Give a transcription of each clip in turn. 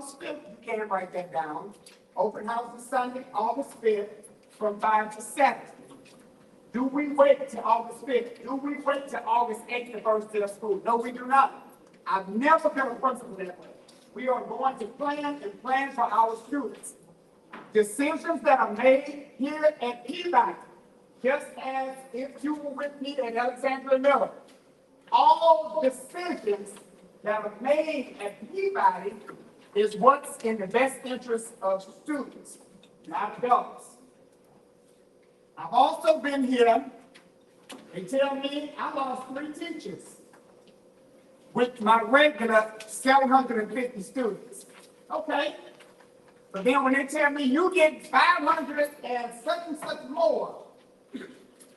August 5th, you can write that down. Open house is Sunday, August 5th, from 5 to 7. Do we wait till August 5th? Do we wait till August 8th, the first day of school? No, we do not. I've never been a principal that way. We are going to plan and plan for our students. Decisions that are made here at Peabody, just as if you were with me at Alexandria Miller, all decisions that are made at Peabody is what's in the best interest of students, not adults. I've also been here, they tell me I lost 3 teachers with my regular 750 students. Okay, but then when they tell me you get 500 and such more,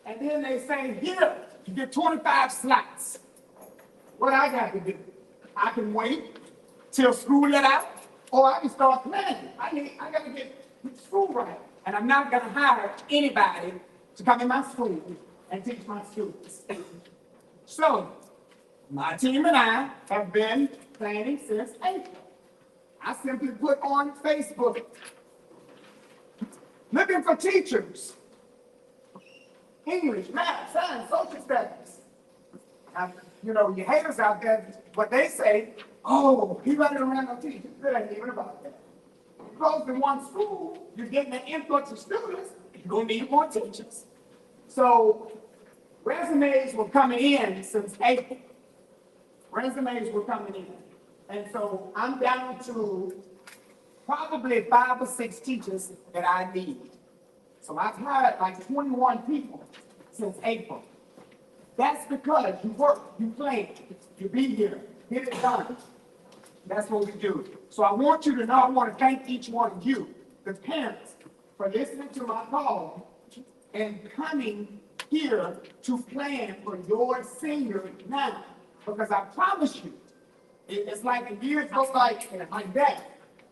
and then they say, here, you get 25 slots. What I got to do? I can wait till school let out, or I can start planning. I got to get school right. And I'm not going to hire anybody to come in my school and teach my students. So, my team and I have been planning since April. I simply put on Facebook, looking for teachers. English, math, science, social studies. Now, you know, your haters out there, what they say, oh, he running around no teachers. It ain't even about that. Close in one school, you're getting an influx of students, you're going to need more teachers. So resumes were coming in since April. Resumes were coming in. And so I'm down to probably 5 or 6 teachers that I need. So I've hired like 21 people since April. That's because you work, you plan, you be here, get it done. That's what we do. So I want you to know, I want to thank each one of you, the parents, for listening to my call and coming here to plan for your senior now. Because I promise you, it's like the years go like that.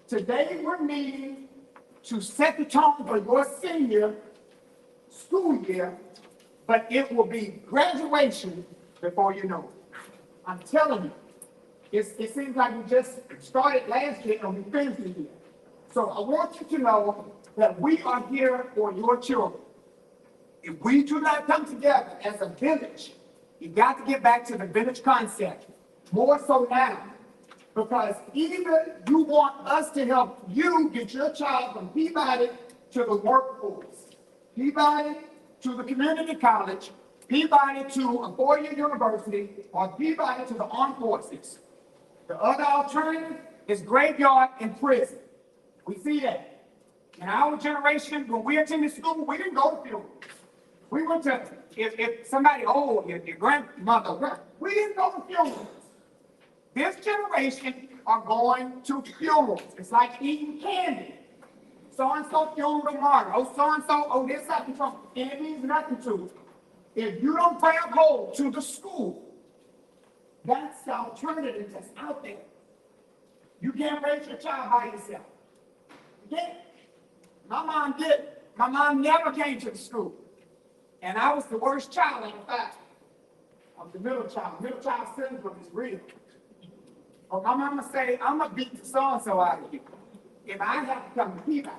Today we're meeting to set the tone for your senior school year, but it will be graduation before you know it. I'm telling you. It seems like we just started last year and we finished the year. So I want you to know that we are here for your children. If we do not come together as a village, you got to get back to the village concept, more so now, because either you want us to help you get your child from Peabody to the workforce, Peabody to the community college, Peabody to a 4-year university, or Peabody to the armed forces. The other alternative is graveyard and prison. We see that. In our generation, when we attended school, we didn't go to funerals. We went to, if somebody old, your grandmother, we didn't go to funerals. This generation are going to funerals. It's like eating candy. So-and-so funeral tomorrow. Oh, so-and-so, oh, this happened from, and it means nothing to it. If you don't grab hold to the school, that's the alternative that's out there. You can't raise your child by yourself. You can't. My mom did. My mom never came to the school. And I was the worst child in the family. I was the middle child. Middle child syndrome is real. But my mama say, I'm going to beat the so-and-so out of you if I have to come to Peabody.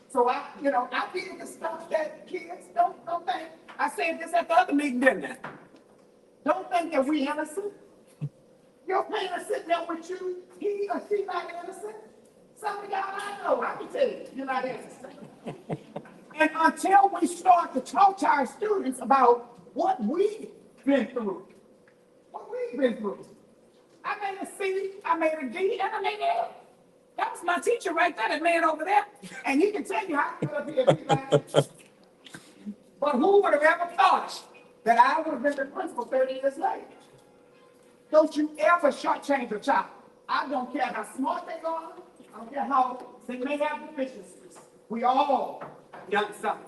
So I did the stuff that kids don't think. I said this at the other meeting, didn't I? Don't think that we innocent. Your parents sitting there with you, he or she not innocent. Some of y'all I know, I can tell you, you're not innocent. And until we start to talk to our students about what we've been through, I made a C, I made a D, and I made an F. That was my teacher right there, that man over there. And he can tell you how to put up here. But who would have ever thought that I would have been the principal 30 years later? Don't you ever shortchange a child. I don't care how smart they are. I don't care how they may have deficiencies. We all have done something.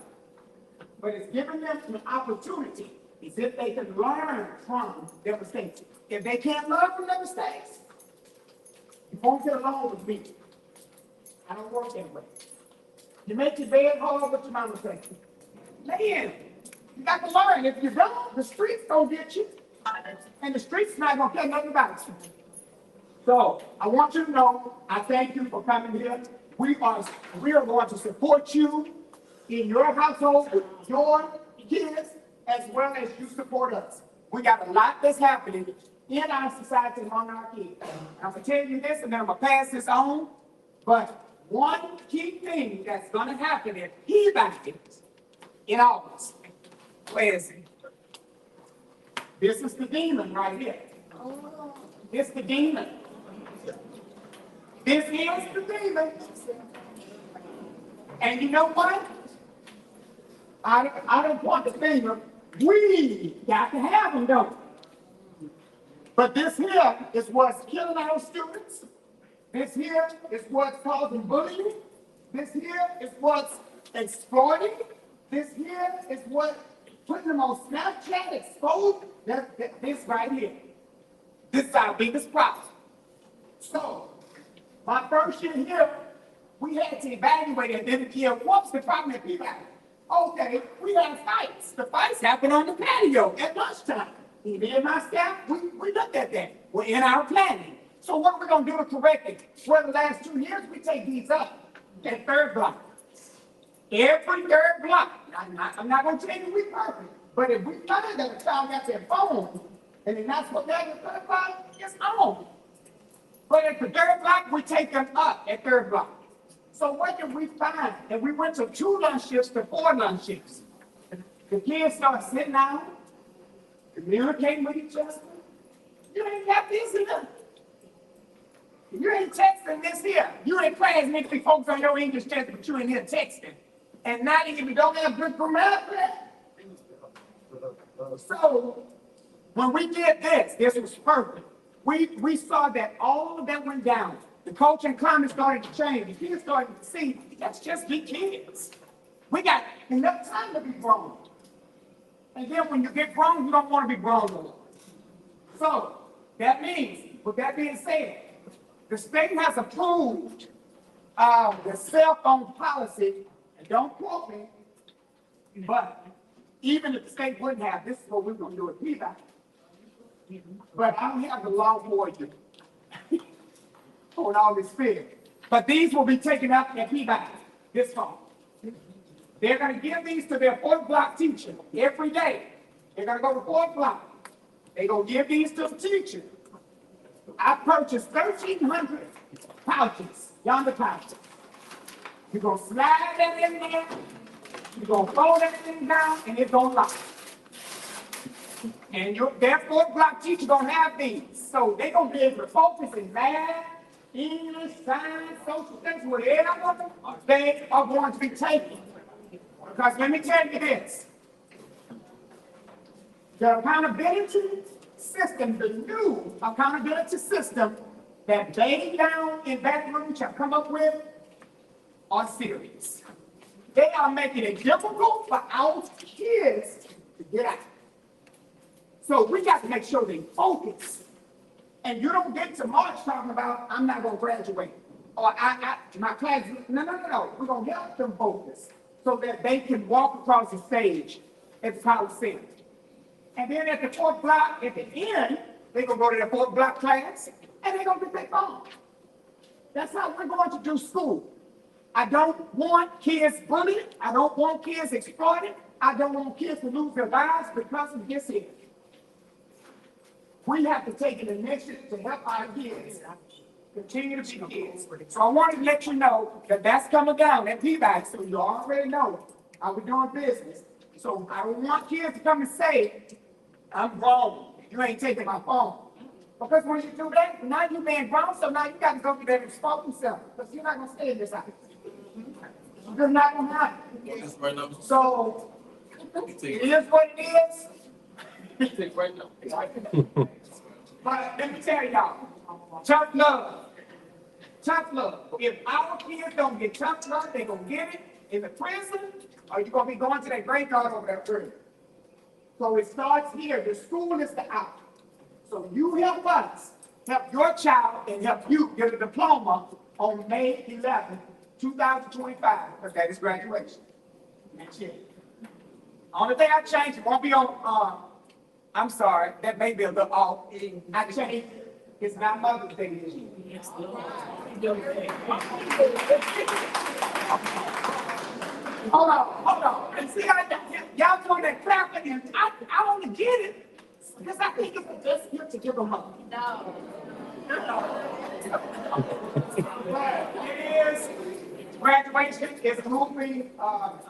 But it's giving them an opportunity as if they can learn from their mistakes. If they can't learn from their mistakes, you won't get along with me. I don't work that way. You make your bed hard, what your mama say? Lay in. You got to learn. If you don't, the streets gonna get you. And the streets not gonna care nothing about you. So I want you to know, I thank you for coming here. We are going to support you in your household with your kids as well as you support us. We got a lot that's happening in our society among our kids. I'm gonna tell you this and then I'm gonna pass this on. But one key thing that's gonna happen is Peabody in August. Where is it? This is the demon right here. This is the demon. This is the demon. And you know what? I don't want the finger. We got to have them, don't we? But this here is what's killing our students. This here is what's causing bullying. This here is what's exploiting. This here is what putting them on Snapchat, exposed. This right here. This is our biggest problem. So, my first year here, we had to evaluate it. Then what's the problem at Peabody? Okay, we had fights. The fights happened on the patio at lunchtime. Me and my staff, we looked at that. We're in our planning. So what are we going to do to correct it? For the last 2 years, we take these up at third block. Every third block. I'm not going to tell you we perfect, but if we find that a child got their phone, and then that's what they're at third block, it's on. But at the third block, we take them up at third block. So what did we find? And we went from 2 lunch shifts to 4 lunch shifts. The kids started sitting down, communicating with each other. You ain't got this enough. You ain't texting this here. You in class making me focus on your English test, but you in here texting. And not even don't have good grammar for that. So when we did this was perfect. We saw that all of that went down. The coaching climate started to change. The kids started to see, that's just be kids. We got enough time to be grown. And then when you get grown, you don't want to be grown no more. So that means, with that being said, the state has approved the cell phone policy, and don't quote me, but even if the state wouldn't have, this is what we're going to do at Peabody. But I don't have the law for you on all this fear. But these will be taken up at Peabody this fall. They're going to give these to their 4th block teacher every day. They're going to go to 4th block. They're going to give these to the teacher. I purchased 1,300 pouches, yonder pouches. You're going to slide that in there. You're going to fold everything down, and it's going to lock. And their 4th block teacher going to have these. So they're going to be able to focus in math, English, science, social studies, whatever they are going to be taking. Because let me tell you this. The accountability system, the new accountability system that they down in Baton Rouge have come up with are serious. They are making it difficult for our kids to get out. So we got to make sure they focus. And you don't get to March talking about, I'm not going to graduate. Or my class, no. We're going to help them focus so that they can walk across the stage at the Coliseum. And then at the 4th block, at the end, they're going to go to the 4th block class, and they're going to get their phone. That's how we're going to do school. I don't want kids bullied. I don't want kids exploited. I don't want kids to lose their lives because of this here. We have to take an initiative to help our kids continue to be kids. So I wanted to let you know that that's coming down at Peabody, so you already know how we're doing business. So I don't want kids to come and say, I'm grown. You ain't taking my phone. Because when you do that, now you're being grown, so now you got to go to that and expose yourself. Because you're not going to stay in this house. It's not going to happen. So it is what it is. But let me tell y'all, tough love. Tough love. If our kids don't get tough love, they're going to get it in the prison, or you're going to be going to that graveyard over that prison. So it starts here. The school is the out. So you help us, help your child, and help you get a diploma on May 11, 2025, because that is graduation. That's it. Only thing I changed, it won't be on, I'm sorry, that may be a little off. I changed It's not Mother's Day this year. Hold on. And see, y'all doing that clapping, and I want to get it because I think it's the best gift to give a mother. No. But it is graduation. It's moving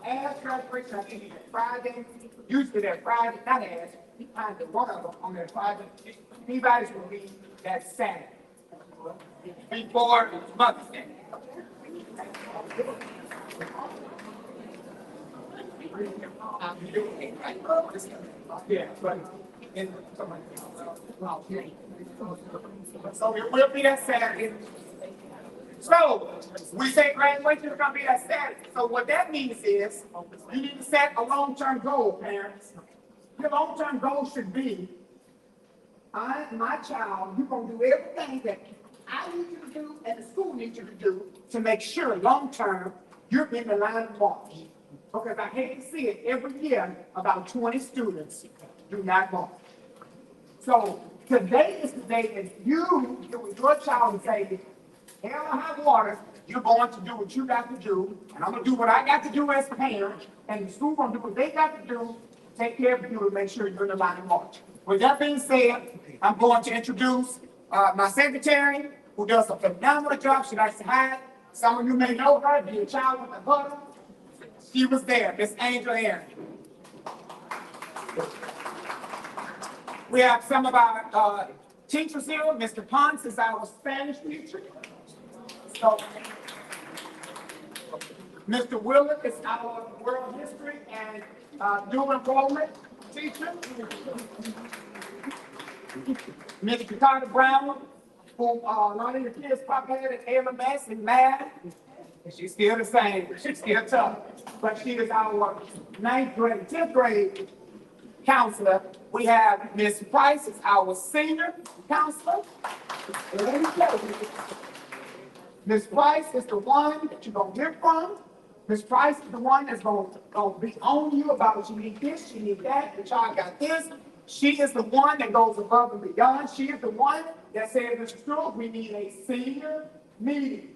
as graduation. I think it's Friday. Usually that Friday, not as. Kind of one of them on that Friday. Peabody's will be that Saturday before Mother's Day. Yeah, but so it will be that Saturday. So we say graduation is going to be that Saturday. So what that means is you need to set a long-term goal, parents. Your long-term goal should be, my child, you're going to do everything that I need you to do and the school needs you to do to make sure long-term you're in the line of march. Because I hate to see it every year, about 20 students do not march. So today is the day that you, with your child, and say, hell or high water, you're going to do what you got to do, and I'm going to do what I got to do as a parent, and the school going to do what they got to do, take care of you and make sure you're in the line of march. With that being said, I'm going to introduce my secretary, who does a phenomenal job. She likes to hide. Some of you may know her, be a child with a huddle. She was there, Miss Angel Aaron. We have some of our teachers here. Mr. Ponce is our Spanish teacher. So, Mr. Willard is our world history and dual enrollment teacher. Mr. Carter Brown, who a lot of your kids probably had at AMS in math. She's still the same. She's still tough. But she is our 9th grade, 10th grade counselor. We have Miss Price is our senior counselor. Miss Price is the one that you're going to hear from. Miss Price is the one that's going to be on you about you need this, you need that, the child got this. She is the one that goes above and beyond. She is the one that says, Mr. Stewart, we need a senior meeting.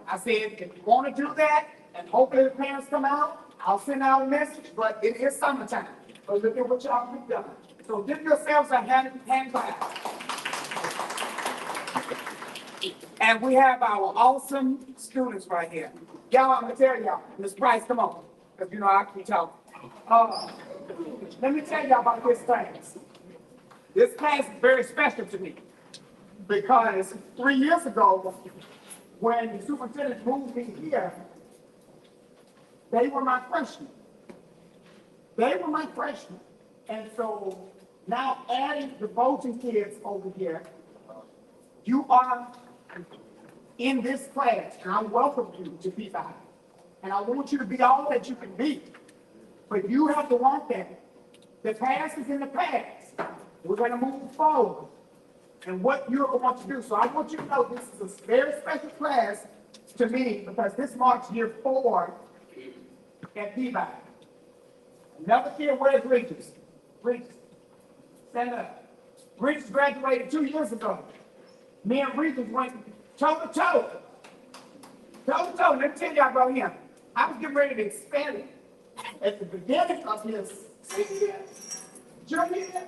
I said, if you want to do that, and hopefully the parents come out, I'll send out a message, but it is summertime. So look at what y'all have done. So give yourselves a hand clap. And we have our awesome students right here. Y'all, I'm gonna tell y'all, Ms. Price, come on, because you know I can talk. Let me tell y'all about this class. This class is very special to me because 3 years ago, when the superintendent moved me here, they were my freshmen. And so now adding the Bolton kids over here, you are in this class, and I welcome you to Peabody. And I want you to be all that you can be. But you have to want that. The past is in the past. We're going to move forward. And what you're going to do. So I want you to know this is a very special class to me because this marks year 4 at Peabody. Another kid, where's Regis? Regis, stand up. Regis graduated 2 years ago. Me and Regis went toe to toe. Toe to toe. Let me tell y'all about him. I was getting ready to expel him at the beginning of his senior year. Junior year,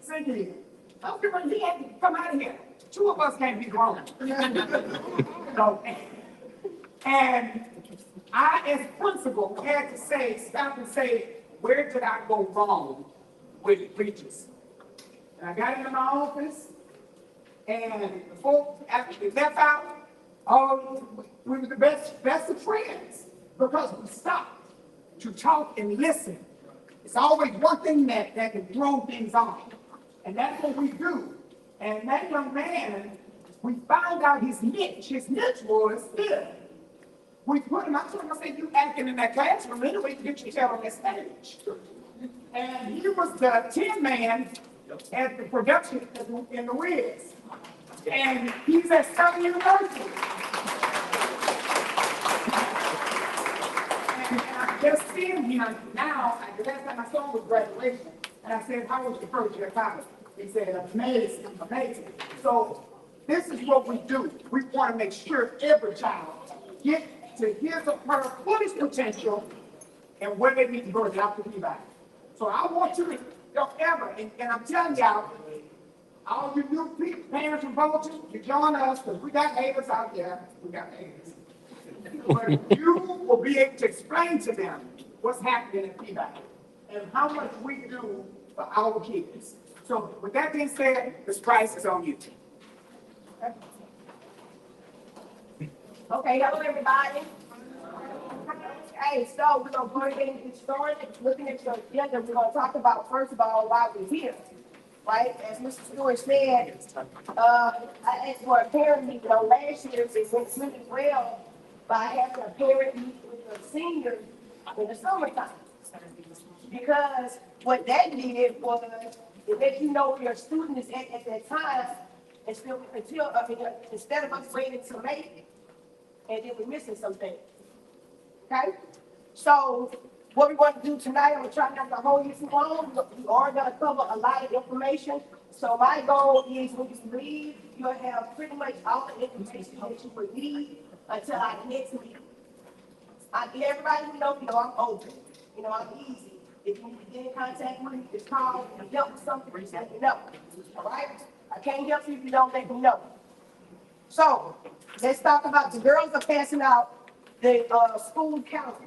senior year. I was getting ready, he had to come out of here. 2 of us can't be grown. So, and I, as principal, had to say, stop and say, where did I go wrong with Regis? And I got him in my office, and before, after we left out, we were the best of friends because we stopped to talk and listen. It's always one thing that can throw things off, and that's what we do. And that young man, we found out his niche. His niche was this. We put him, I told him, I said, you acting in that classroom anyway to get your tail on that stage. And he was the 10 man at the production in the Wiz. And he's at Southern University. And I just seen him now, the last time I saw him was graduation. And I said, how was your first year of college? He said, amazing, amazing. So this is what we do. We want to make sure every child get to his or her fullest potential and where they need to go to Dr. Peabody. So I want you to don't ever, and I'm telling y'all, all you new people, parents and voters, you join us because we got haters out there. We got haters. But you will be able to explain to them what's happening in Peabody and how much we do for our kids. So with that being said, this price is on you. Okay, hello everybody. Hey, so we're gonna go ahead and get started. Looking at your agenda, we're gonna talk about first of all why we're here, right? As Mr. Stewart said, I asked for a parent meeting on last year. It went really well by having a parent meet with the seniors in the summertime. Because what that did was it let you know where your student is at that time, instead of us waiting to make it, and then we're missing something. Okay? So what we're going to do tonight, I'm going to try not to hold you too long. We are going to cover a lot of information. So my goal is when you leave, you'll have pretty much all the information that you would need until our next meeting. Everybody who knows, I'm open. I'm easy. If you need to get in contact with me, just call and help with something, just let me know. All right? I can't help you if you don't let me know. So let's talk about the girls are passing out the school calendar.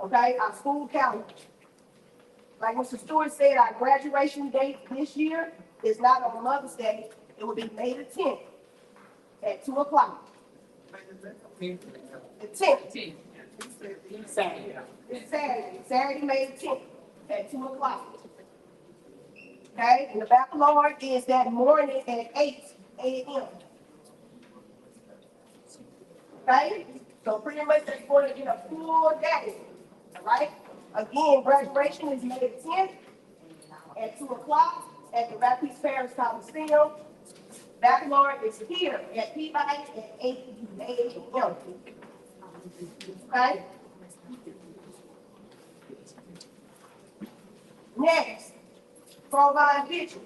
Okay, our school calendar. Like Mr. Stewart said, our graduation date this year is not on Mother's Day. It will be May the 10th at 2 o'clock. The 10th. Saturday. It's Saturday. Saturday, May the 10th at 2 o'clock. Okay, and the baccalaureate is that morning at 8 a.m. Okay, so pretty much that's going to get a full day. All right. Again, graduation is May 10th at 2 o'clock at the Rapid Parish Coliseum. Baccalaureate is here at Peabody at 8 a.m. Okay. Next, provide pictures.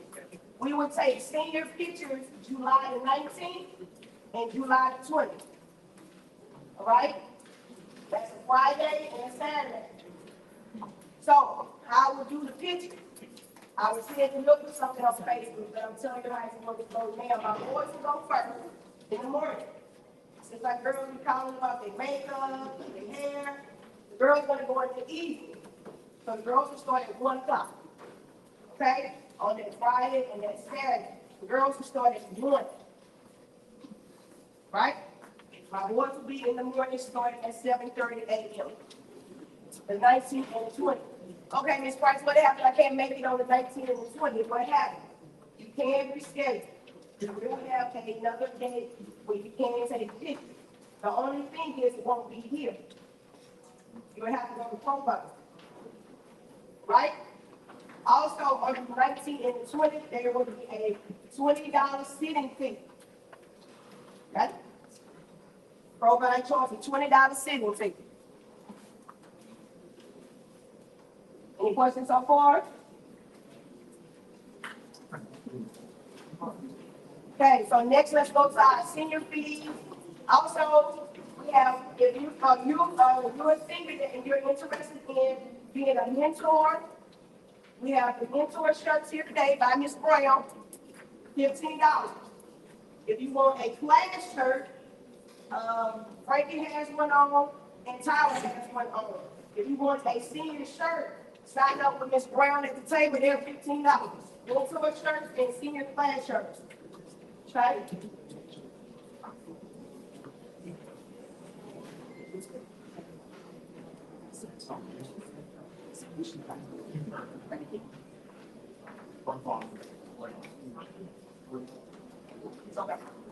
We will take senior pictures July the 19th and July the 20th. All right? That's a Friday and a Saturday. So, how we'll do the picture. I was here to look for something on Facebook, but I'm telling you guys what it's going now. My boys will go first in the morning. Since like girls be calling about their makeup, their hair, the girls going to go in the evening. So the girls will start at 1 o'clock. Okay? On that Friday and that Saturday. The girls will start at 1. Right? My boys will be in the morning starting at 7:30 a.m. The 19th and the 20th. Okay, Ms. Price, what happened? I can't make it on the 19th and the 20th. What happened? You can't reschedule. You will have another day where you can't take pictures. The only thing is it won't be here. You will have to go to Peabody. Right? Also, on the 19th and the 20th, there will be a $20 sitting fee. Right? Peabody charges a $20 sitting fee. Any questions so far? Okay, so next let's go to our senior fees. Also, we have, if you're a senior and you're interested in being a mentor, we have the mentor shirts here today by Ms. Brown, $15. If you want a class shirt, Frankie has one on and Tyler has one on. If you want a senior shirt, sign up with Ms. Brown at the table, they're $15. Mentor shirts and senior class shirts. Okay?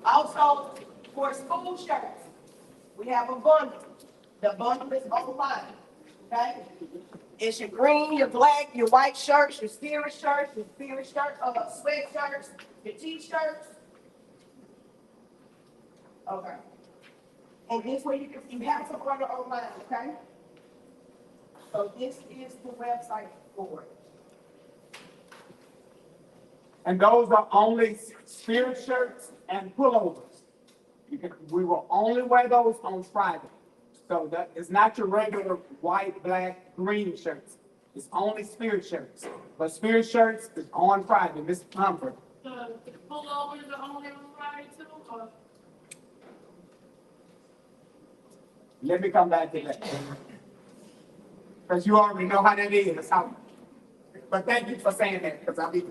Also, for school shirts, we have a bundle. The bundle is online. Okay? It's your green, your black, your white shirts, your spirit shirts, sweatshirts, your t-shirts. Okay. And this way you have to order online, okay? So this is the website for it. And those are only spirit shirts and pullovers. We will only wear those on Friday. So that is not your regular white, black, green shirts. It's only spirit shirts. But spirit shirts is on Friday, Mr. Humphrey. The pullovers are only on Friday too, or? Let me come back to that. Because you already know how that is. But thank you for saying that, because I'll be.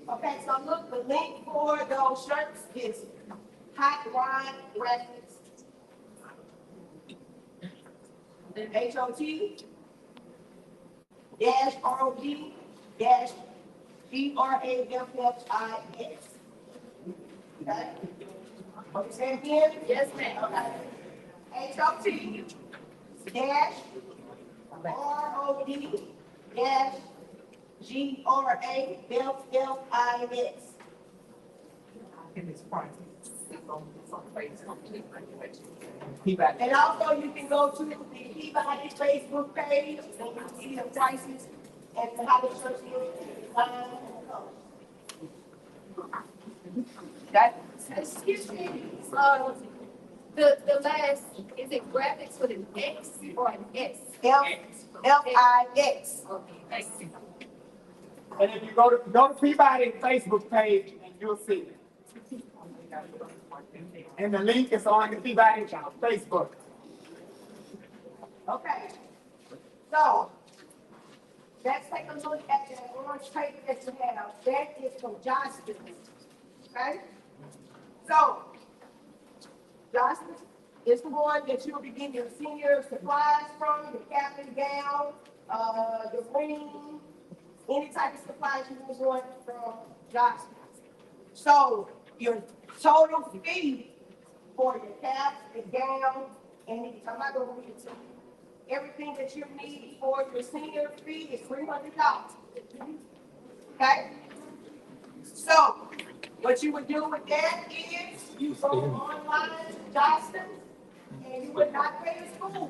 Okay, so look, the link for those shirts is Hot Rod Records. HOT dash ROD dash BRAFFIS. Okay? What you saying again? Yes, ma'am. Okay. HOT dash ROD dash GRAFFIS. Peabody. And also you can go to the Peabody Facebook page and you can see the prices and how the church is. That, Excuse me, the last, is it graphics with an X or an S? FIX. Okay, thank you. And if you go to Peabody Facebook page, and you'll see it. And the link is on the Peabody Facebook. Okay. So, let's take a look at the orange paper that you have. That is from Johnston. Okay? So, Johnston is the one that you'll be getting your senior supplies from, the cap and gown, the ring, any type of supplies you want from Johnston. So, your total fee for your cap, the gown, and I'm not gonna read it to you. Everything that you need for your senior fee is $300. Okay? So, what you would do with that is you go online to Johnston and you would not pay the school.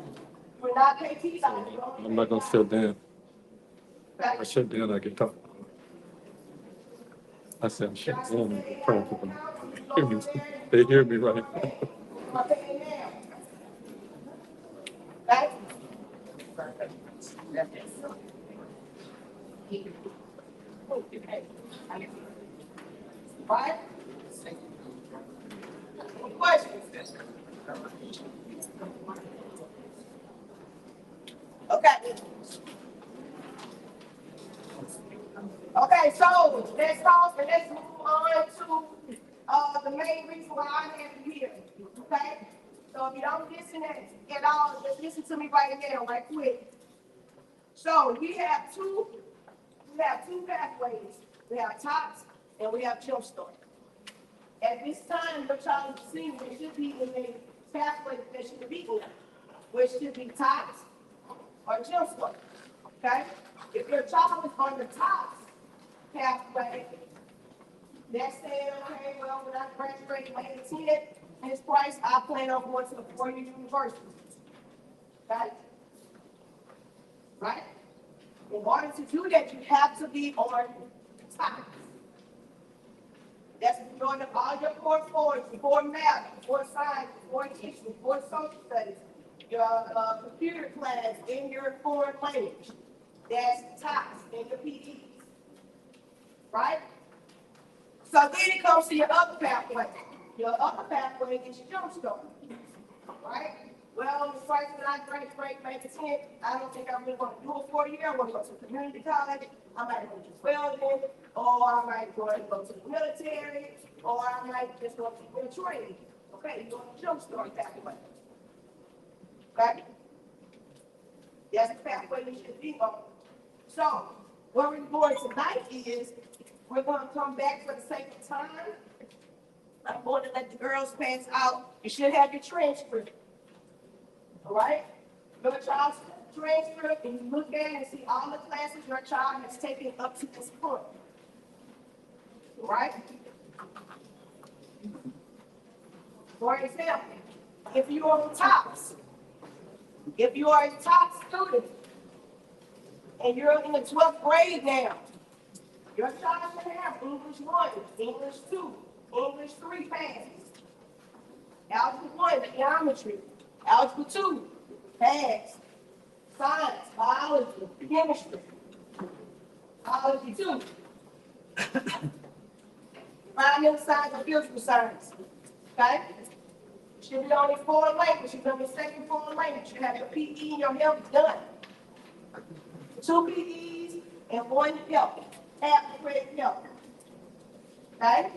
You would not pay Peabody. I'm not gonna sit down. Okay? I sit down, I can talk. I said, I'm shut down, I can talk to them. Hear me. They hear me right. I'll pay it now. Okay? Right? Any questions? Okay. Okay, so let's talk and let's move on to the main reason why I have you here. Okay? So if you don't listen at all, just listen to me right now, right quick. So we have two pathways. We have TOPS and we have Jumpstart. At this time, your child is senior, they should be in a pathway that they should be in, which should be TOPS or Jumpstart. Okay? If your child is on the TOPS pathway, let's say, okay, well, when I graduate in 2010, this price, I plan on going to a four-year university. Okay? Right? In order to do that, you have to be on TOPS. That's doing all your core fours, core math, core science, core history, core social studies, your computer class, in your foreign language. That's TOPS in your PEs. Right? So then it comes to your other pathway. Your other pathway is your Jumpstart. Right? Well, the price when I graduate May 10th, I don't think I'm really going to do a 4-year. I'm going to go to community college. I might go to welding, or I might go to the military, or I might just go to the training. Okay, you're going to Jumpstart pathway. Okay? That's the pathway you should be on. So, what we're going tonight is, we're going to come back for the sake of time. I'm going to let the girls pass out. You should have your transcript. All right? Your child's transcript, and you look at it and see all the classes your child has taken up to this point. All right? For example, if you are on TOPS, if you are a top student, and you're in the 12th grade now, Your child should have English 1, English 2, English 3 passes. Algebra 1, geometry. Algebra 2, pass. Science, biology, chemistry. Biology 2. Environmental science and physical science. Okay? Should be on your foreign language. Should be on your second foreign language. You have your PE and your health done. 2 PEs and 1 health. Half the credit health. Okay?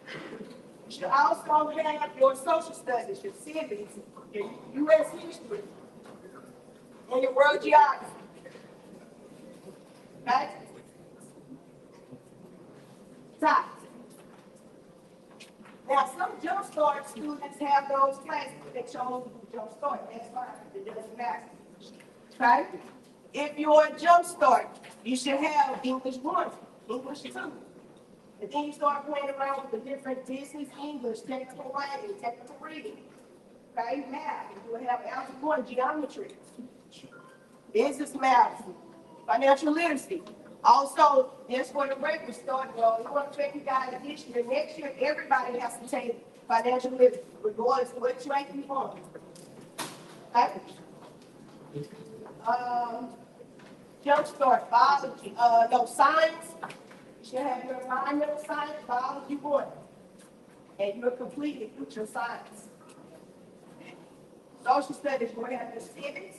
You should also have your social studies, your civics, your U.S. history, and your world geography. Okay? Top. Now, some jumpstart students have those classes, but they chose to jumpstart. That's fine. It doesn't matter. Okay? If you're a jumpstart, you should have English 1, English 2. And then you start playing around with the different business English, technical writing, technical reading. Okay? Math. You will have algebra 1, geometry, business math, financial literacy. Also, just for the record, start, well, we want to take you guys this year. Next year, everybody has to take financial literacy, regardless of what rank you want. Okay? Jumpstart, biology, no, science. You should have your environmental science, biology 1. And you're completed with your science. Social studies, you're going to have your civics,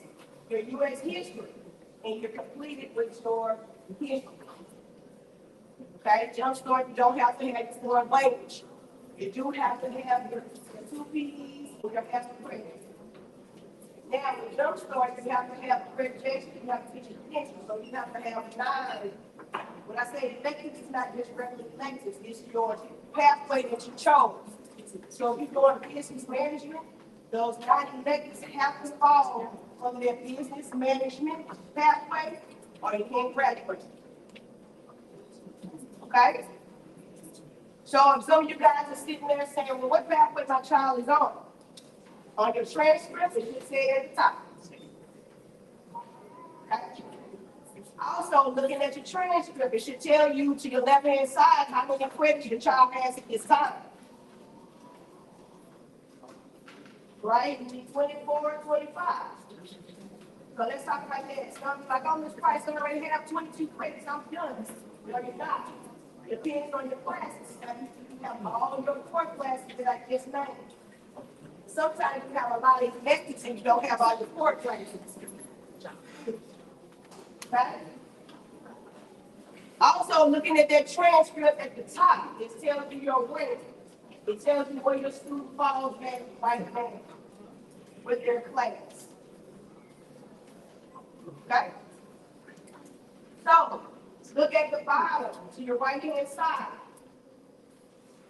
your U.S. history, and you're completed with your history. Okay, jumpstart, you don't have to have your foreign language. You do have to have your 2 PEs and your extra credit. Now, with jumpstart, you have to have accreditation, you have to get your pension, so you have to have 9. When I say electives, it's not just regular electives, it's your pathway that you chose. So if you're doing business management, those 9 electives have to fall on their business management pathway, or you can't graduate. Okay? So if some of you guys are sitting there saying, well, what pathway my child is on your transcript, it should say at the top. Okay? Also, looking at your transcript, it should tell you to your left-hand side how many credits your child has at this time. Right? You need 24 and 25. So let's talk about that. Some like, oh, Ms. Price, I already have 22 credits, I'm done. No, you're not. It depends on your classes. You have all your core classes that I just named. Sometimes you have a lot of electives and you don't have all your core classes. Okay? Also, looking at that transcript at the top, it tells you your rank. It tells you where your student falls back right now with their class. Okay? So, look at the bottom to your right-hand side.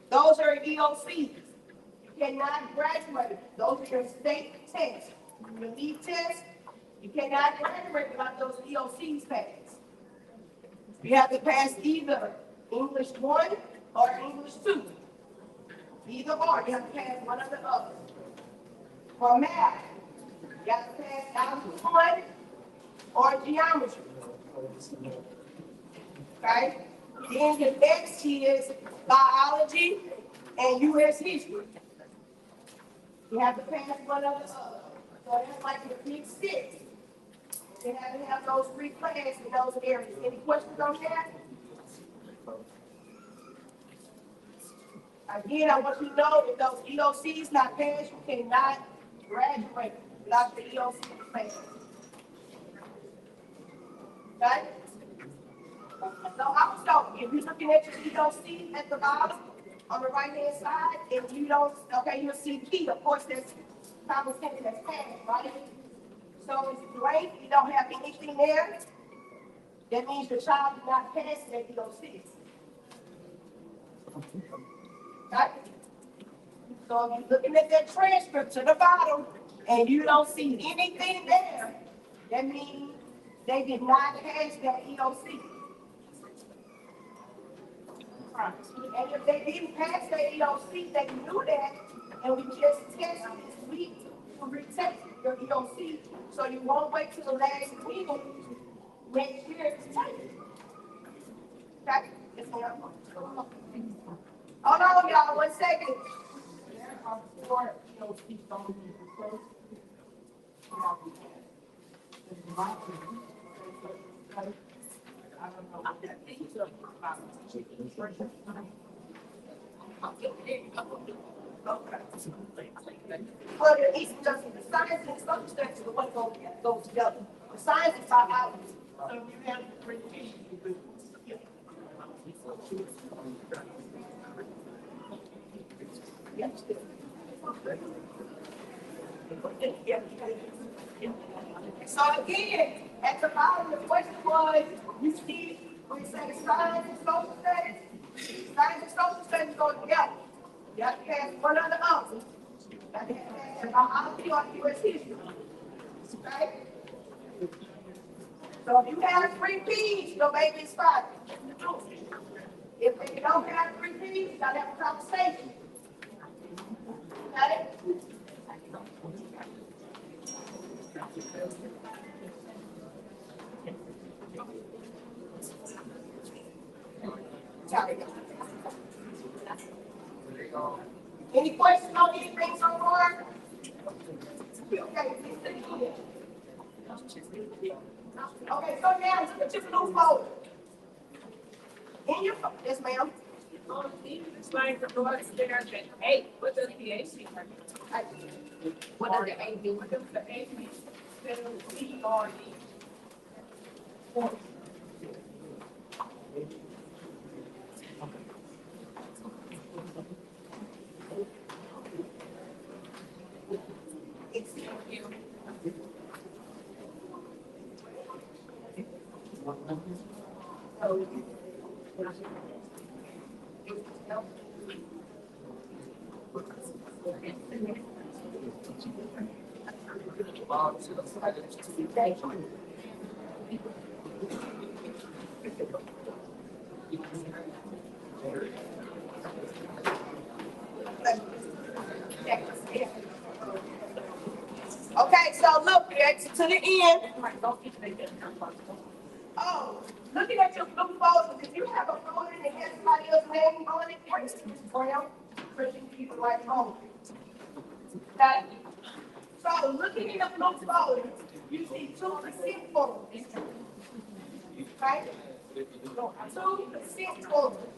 Those are EOCs. You cannot graduate. Those are your state tests. Your lead test, you cannot graduate without those EOCs passed. You have to pass either English 1 or English 2. Either or, you have to pass one or the other. For math, you have to pass algebra 1 or geometry. Okay? Then your next is biology and U.S. history. You have to pass one or the other. So that's like your big 6. You have to have those 3 classes in those areas. Any questions on that? Again, I want you to know that those EOCs not passed, you cannot graduate without the EOC passed. Okay? So also, if you're looking at your EOC at the bottom on the right-hand side, if you don't, okay, you'll see P. Of course, that's comprehension that's passed, right? So if it's blank, you don't have anything there, that means your child did not pass that EOC. Right? So if you're looking at that transcript to the bottom and you don't see anything there, that means they did not pass that EOC. Right. And if they didn't pass that EOC, they knew that, and we just tested this week to retest your EOC, so you won't wait till the last meeting next year to take it. Okay? Yes, ma'am. Hold on, y'all, 1 second. Well, it's just the science and circumstances of what goes together. The science is our outlook. So you have to bring so again, at the bottom, the question was, you see, we say science and social studies. Science and social studies go together. You have to pass one or the other. You have to pass biology or U.S. history. Okay? So if you have 3 P's, your baby is fine. If you don't have 3 P's, you gotta have a conversation. Got it? Sorry. Any questions on anything so far? Okay, okay, so now look at your blue folder. In your, yes, ma'am. Explain the Lord stairs at 8. What does the AC mean? What does the 8 mean? What does the 8 mean? Peabody. Okay, so look, to the end. Oh, looking at your blue folder, if you have a folder that has somebody else's name on it, bring it to Brown, Christian people like home. Okay? So looking in the blue folder, you see 2% forward. Right? 2% forward.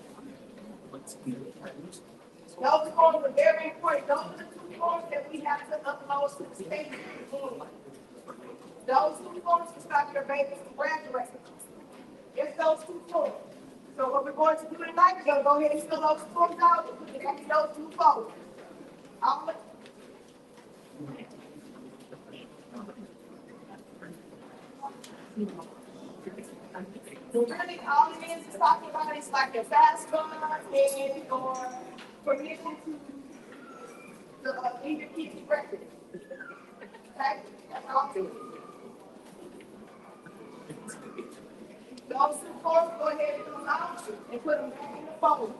Those forms are very important. Those are the 2 forms that we have to upload to the state. Those 2 forms to stop your babies from graduating. It's those 2 forms. So what we're going to do tonight, we're going to go ahead and fill those forms out and put it in those 2 folders. Really, all it is talking about is like your FAFSA and your permission to leave your kids record. Okay? That's all it is. Those 2 forms, go ahead and fill them out and put them back in the folder.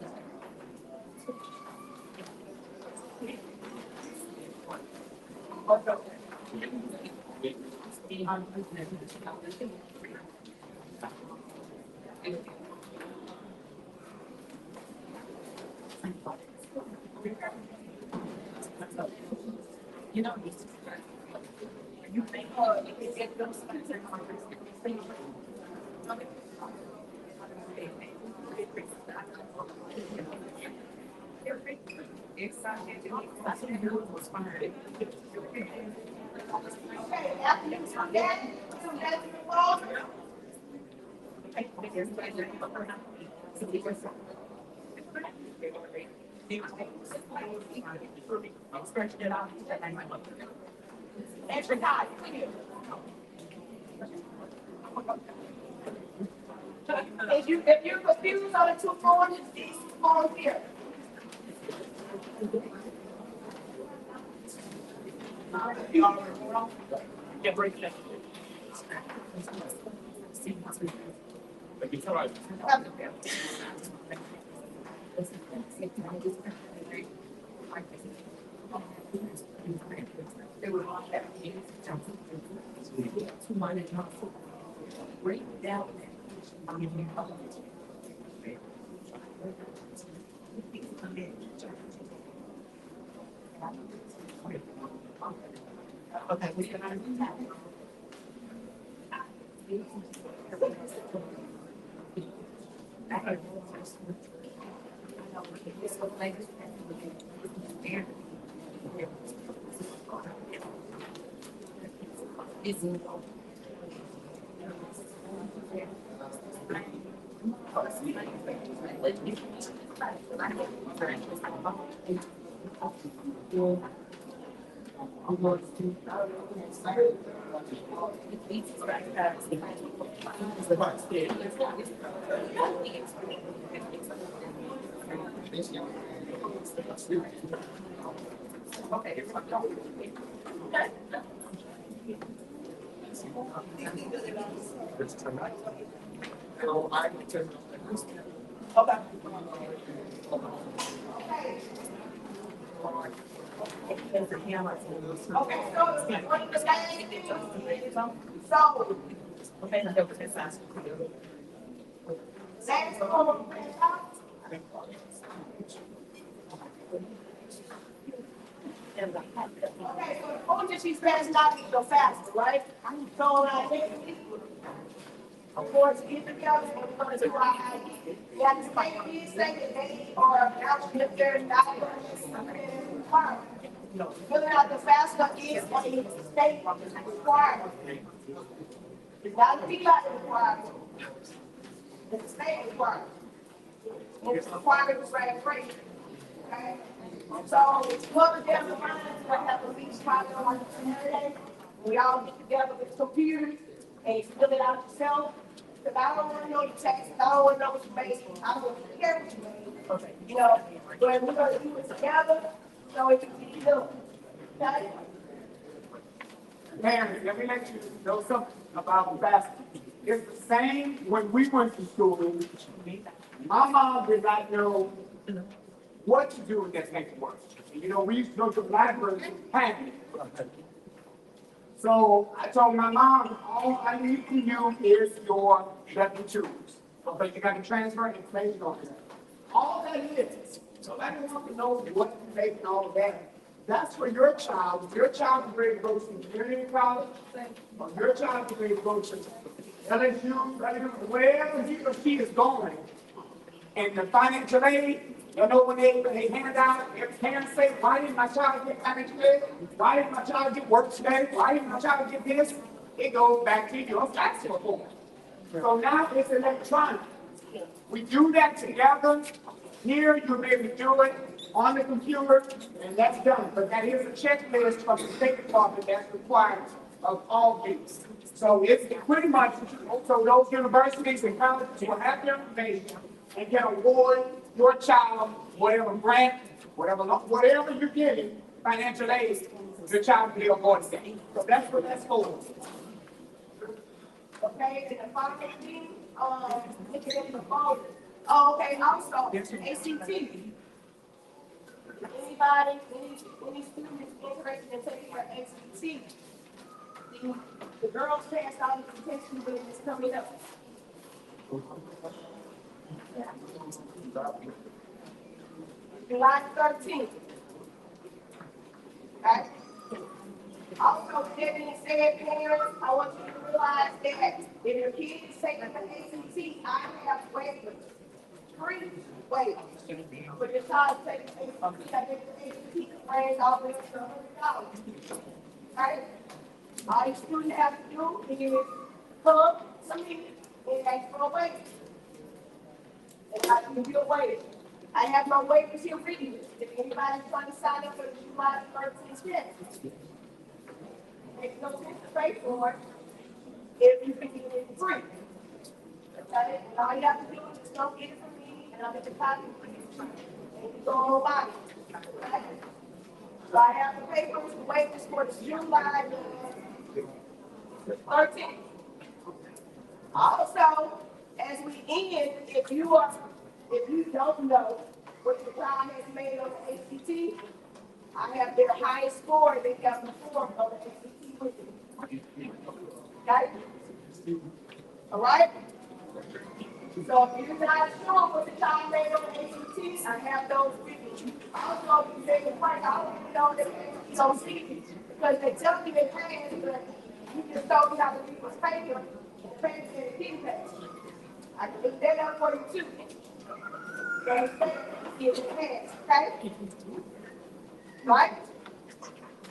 Okay, after you do that, put that in the folder. Extra time, clear. If you're confused on the 2 forms, it's these 2 forms here. Okay. Okay, so what the same thing. So that's all. Okay, so the older she's passing out, you go faster, right? So like, of course, get together and we're gonna do our ID. You have to make these say that they are actually if they're not required. Filling out the FAFSA is a state requirement. It's not a Peabody requirement. It's a state requirement. And it's required to registration. Okay? So it's public down the line, we have a beach party on Saturday. We all get together with computers and you fill it out yourself. Because I don't want to know your taxes, I don't want to know what you made, I don't care what you made. You know, but we're going to do it together so it can be done. Okay? Mary, let me let you know something about fasting. It's the same when we went to school. My mom did not know what to do with that paperwork. You know, we used to go to the library and pack it. So I told my mom, all I need from you is your W-2s. Okay, you got to transfer information on that. All that is, so I don't want to know what you make and all of that. That's for your child. If your child is ready to go to community college, or your child is ready to go to LSU, wherever he or she is going, and the financial aid, you know, when they hand out, if parents say, why didn't my child get financial aid? Why didn't my child get work today? Why didn't my child get this? It goes back to your tax report. So now it's electronic. We do that together. Here, you'll be able to do it on the computer, and that's done. But that is a checklist from the State Department that's required of all these. So it's pretty much, so those universities and colleges will have your information and can award your child whatever grant, whatever you're getting, financial aid, your child will be awarded that. So that's what that's for. Okay, and the final thing, looking at the phone. Oh, okay, also, ACT. Anybody, any students interested in taking your ACT? The girls passed out the protection bill is coming up. July 13th. Okay? Also, with that being said, parents, I want you to realize that if your kid is taking the ACT, I have waivers, free waivers. But your child is taking the ACT, I get the ACT range all the way up to $100. Okay? All you students have to do is come, submit, and ask for a waiver. And I can give you a waiver. I have my waivers here for you. If anybody's trying to sign up for the July 13th test, make no sense to pay for it if you can get it free. Okay? And all you have to do is just go get it from me, and I'll get the copy for you. And you go on by it. Okay? So I have the papers, the waivers for the July 13th. Also, as we end, if you don't know what the child has made on the ACT, I have their highest score they got before on the ACT with you. Okay? All right? So if you're not sure what the child made on ACT, I have those videos. Also, if you say the price, I don't even know that you don't see it. Because they tell me they pay, but you just told me how the people pay them. The pay said he pays. I can look that up for you too. So it's if it has, okay? Right?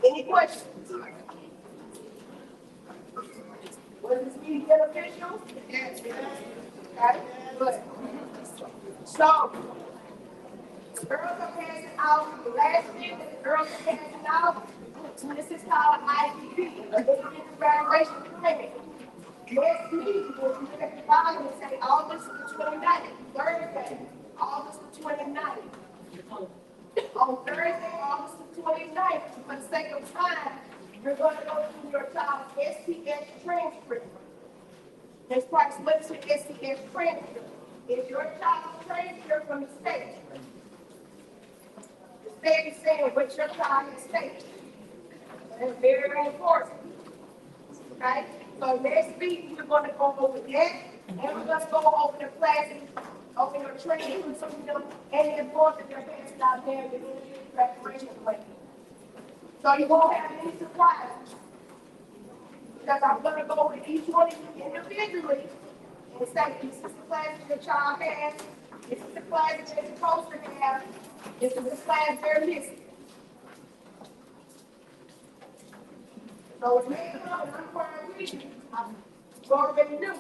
Any questions? Was this meeting beneficial? Yes. Okay, good. So, the girls are passing out, the last thing that the girls are passing out, this is called IDP, Identity Evaluation Clinic. Next week, we'll be at the bottom and say August the 29th, Thursday, August the 29th. On Thursday, August the 29th, for the sake of time, you're going to go through your child's SPS transcript. This price, what's the SPS transcript? Is your child's transcript from the state? The state is saying what your child has stated. That's very, very important. Okay? So next week, we're going to go over that, and we're going to go over the classes, over your training, and the importance of your parents out there in the preparation plan. So you won't have any surprises. Because I'm going to go over each one of you individually and say, this is the class that your child has, this is the class that they're supposed to have, this is the class they're missing. So it's made up of unrequired reading. You already knew.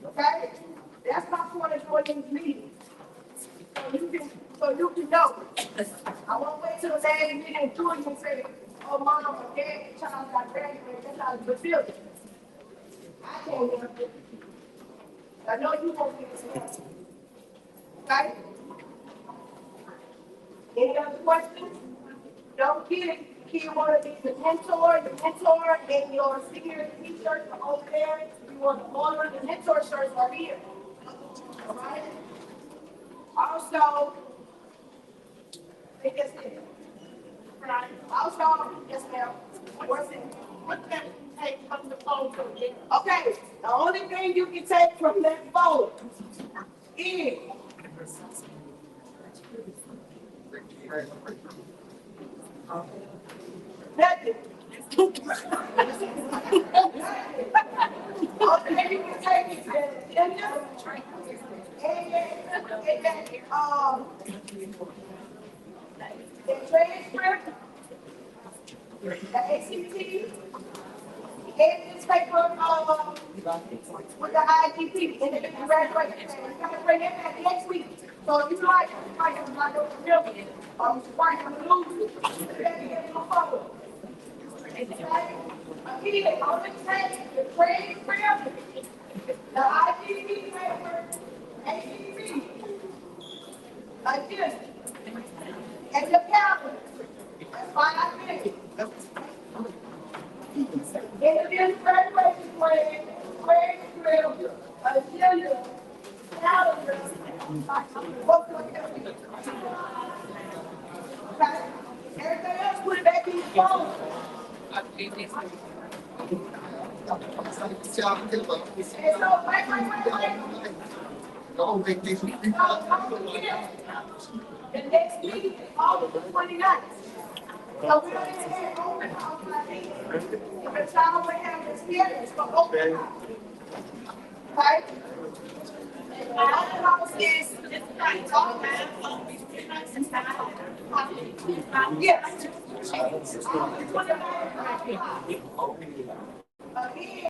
Okay? That's my point of doing these meetings. So you can know. I won't wait till the last meeting and do it and say, oh, mom or dad, the child got graduated, that's how you feel it. I can't help it. I know you won't get it. Okay? Any other questions? Don't get it. You want to be the mentor, and your senior t-shirts are over there. You want to order the mentor shirts are here. All right? Also, yes, ma'am. Also, yes, ma'am. What's it? What can you take from the phone? Okay, the only thing you can take from that phone is nothing. Okay, you can take it to the agenda. The transcript, the ACT, and this paper, with the IGP, and then the graduation. You're gonna bring it back next week. So if you like, I'm not gonna real it, or you might have to lose it. Then you get no forward. Again, on the train, the transcript, the IGP paper, ACT, again, and your calendar. That's why I think. Interview graduation plan, transcript, agenda, calendar, what can we do? Okay? Everything else, put it back in your phone. And so, wait. Don't think these The next meeting is August the 29th. So we don't even have open house like this. If a child will have experience for open house. Right? And open house is, it's all about. Yes. August 29th. Again.